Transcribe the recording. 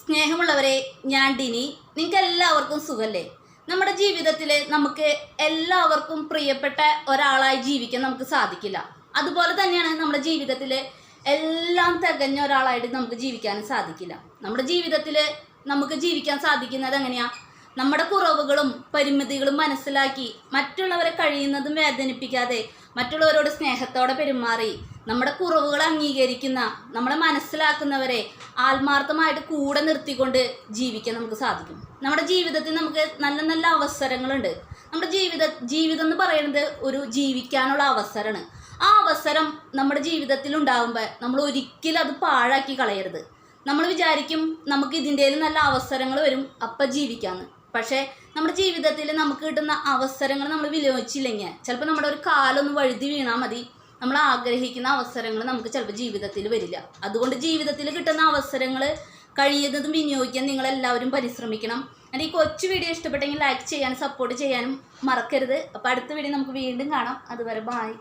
സ്നേഹമുള്ളവരെ, ഞാൻ ഡിനി. നിങ്ങൾക്ക് എല്ലാവർക്കും സുഖല്ലേ? നമ്മുടെ ജീവിതത്തിൽ നമുക്ക് എല്ലാവർക്കും പ്രിയപ്പെട്ട ഒരാളായി ജീവിക്കാൻ നമുക്ക് സാധിക്കില്ല. അതുപോലെ തന്നെയാണ് നമ്മുടെ ജീവിതത്തിൽ എല്ലാം തികഞ്ഞ ഒരാളായിട്ട് നമുക്ക് ജീവിക്കാനും സാധിക്കില്ല. നമ്മുടെ ജീവിതത്തിൽ നമുക്ക് ജീവിക്കാൻ സാധിക്കുന്നത് എങ്ങനെയാണ്? നമ്മുടെ കുറവുകളും പരിമിതികളും മനസ്സിലാക്കി മറ്റുള്ളവരെ കഴിയുന്നതും വേദനിപ്പിക്കാതെ മറ്റുള്ളവരോട് സ്നേഹത്തോടെ പെരുമാറി നമ്മുടെ കുറവുകൾ അംഗീകരിക്കുന്ന, നമ്മളെ മനസ്സിലാക്കുന്നവരെ ആത്മാർത്ഥമായിട്ട് കൂടെ നിർത്തിക്കൊണ്ട് ജീവിക്കാൻ നമുക്ക് സാധിക്കും. നമ്മുടെ ജീവിതത്തിൽ നമുക്ക് നല്ല നല്ല അവസരങ്ങളുണ്ട്. നമ്മുടെ ജീവിതം എന്ന് പറയുന്നത് ഒരു ജീവിക്കാനുള്ള അവസരമാണ്. ആ അവസരം നമ്മുടെ ജീവിതത്തിൽ ഉണ്ടാകുമ്പോൾ നമ്മൾ ഒരിക്കലും അത് പാഴാക്കി കളയരുത്. നമ്മൾ വിചാരിക്കും നമുക്ക് ഇതിൻ്റെയും നല്ല അവസരങ്ങൾ വരും, അപ്പം ജീവിക്കാമെന്ന്. പക്ഷേ നമ്മുടെ ജീവിതത്തിൽ നമുക്ക് കിട്ടുന്ന അവസരങ്ങൾ നമ്മൾ വിനിയോഗിച്ചില്ലെങ്കിൽ ചിലപ്പോൾ നമ്മുടെ ഒരു കാലൊന്ന് വഴുതി വീണാൽ മതി, നമ്മൾ ആഗ്രഹിക്കുന്ന അവസരങ്ങൾ നമുക്ക് ചിലപ്പോൾ ജീവിതത്തിൽ വരില്ല. അതുകൊണ്ട് ജീവിതത്തിൽ കിട്ടുന്ന അവസരങ്ങൾ കഴിയുന്നതും വിനിയോഗിക്കാൻ നിങ്ങളെല്ലാവരും പരിശ്രമിക്കണം. എൻ്റെ ഈ കൊച്ചു വീഡിയോ ഇഷ്ടപ്പെട്ടെങ്കിൽ ലൈക്ക് ചെയ്യാനും സപ്പോർട്ട് ചെയ്യാനും മറക്കരുത്. അപ്പോൾ അടുത്ത വീഡിയോ നമുക്ക് വീണ്ടും കാണാം. അതുവരെ ബായ്.